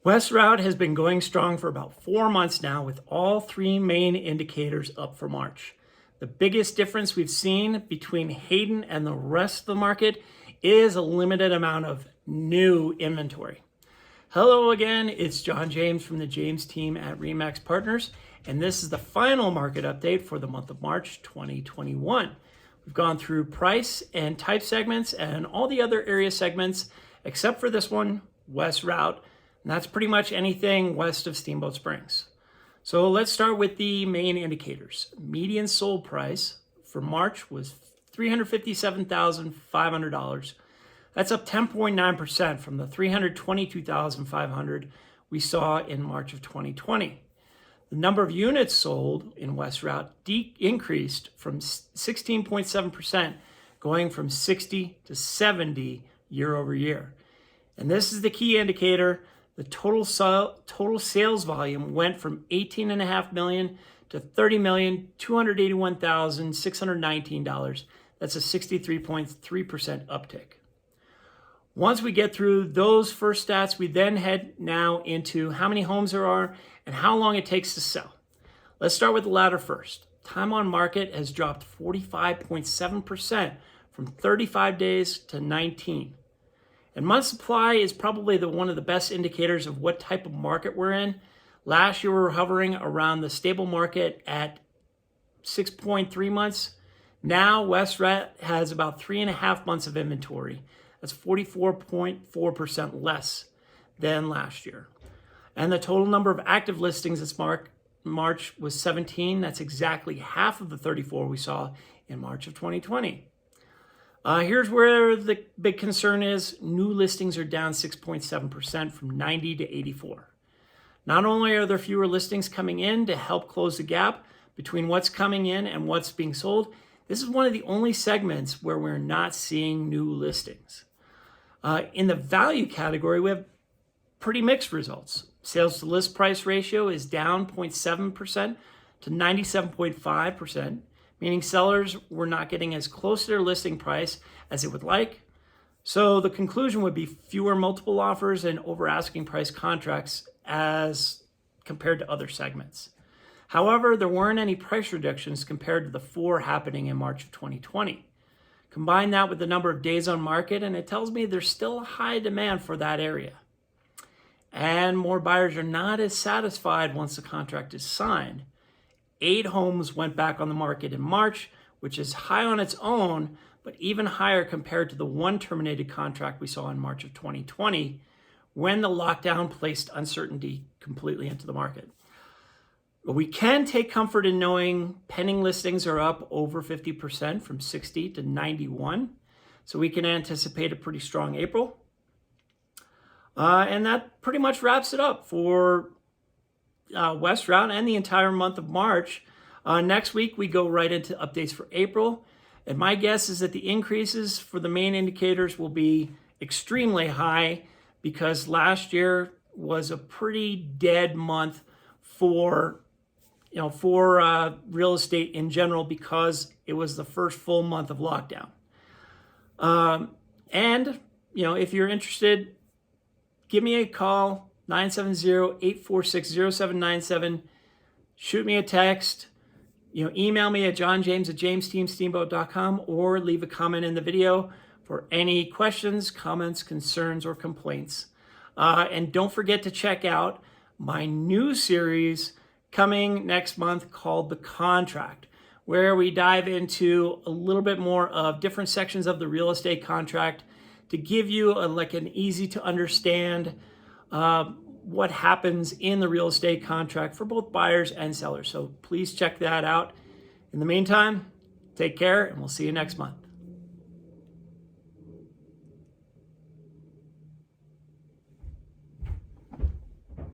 Routt has been going strong for about 4 months now, with all three main indicators up for March. The biggest difference we've seen between Hayden and the rest of the market is a limited amount of new inventory. Hello again, it's John James from the James team at RE/MAX Partners, and this is the final market update for the month of March 2021. We've gone through price and type segments and all the other area segments except for this one, Routt. And that's pretty much anything west of Steamboat Springs. So let's start with the main indicators. Median sold price for March was $357,500. That's up 10.9% from the $322,500 we saw in March of 2020. The number of units sold in Routt increased from 16.7%, going from 60 to 70 year over year. And this is the key indicator. The total sales volume went from $18.5 million to $30,281,619. That's a 63.3% uptick. Once we get through those first stats, we then head now into how many homes there are and how long it takes to sell. Let's start with the latter first. Time on market has dropped 45.7% from 35 days to 19. And month supply is probably one of the best indicators of what type of market we're in. Last year, we were hovering around the stable market at 6.3 months. Now, Routt has about 3.5 months of inventory. That's 44.4% less than last year. And the total number of active listings this March was 17. That's exactly half of the 34 we saw in March of 2020. Here's where the big concern is. New listings are down 6.7% from 90 to 84. Not only are there fewer listings coming in to help close the gap between what's coming in and what's being sold, this is one of the only segments where we're not seeing new listings. In the value category, we have pretty mixed results. Sales to list price ratio is down 0.7% to 97.5%. Meaning sellers were not getting as close to their listing price as they would like. So the conclusion would be fewer multiple offers and over asking price contracts as compared to other segments. However, there weren't any price reductions compared to the 4 happening in March of 2020. Combine that with the number of days on market, and it tells me there's still a high demand for that area. And more buyers are not as satisfied once the contract is signed. 8 homes went back on the market in March, which is high on its own, but even higher compared to the 1 terminated contract we saw in March of 2020, when the lockdown placed uncertainty completely into the market. But we can take comfort in knowing pending listings are up over 50% from 60 to 91. So we can anticipate a pretty strong April. And that pretty much wraps it up for Routt and the entire month of March. Next week, we go right into updates for April. And my guess is that the increases for the main indicators will be extremely high because last year was a pretty dead month for real estate in general because it was the first full month of lockdown. And if you're interested, give me a call. 970-846-0797. Shoot me a text. Email me at johnjames@james-steamboat.com or leave a comment in the video for any questions, comments, concerns, or complaints. And don't forget to check out my new series coming next month called The Contract, where we dive into a little bit more of different sections of the real estate contract to give you an easy to understand what happens in the real estate contract for both buyers and sellers. So please check that out. In the meantime, take care and we'll see you next month.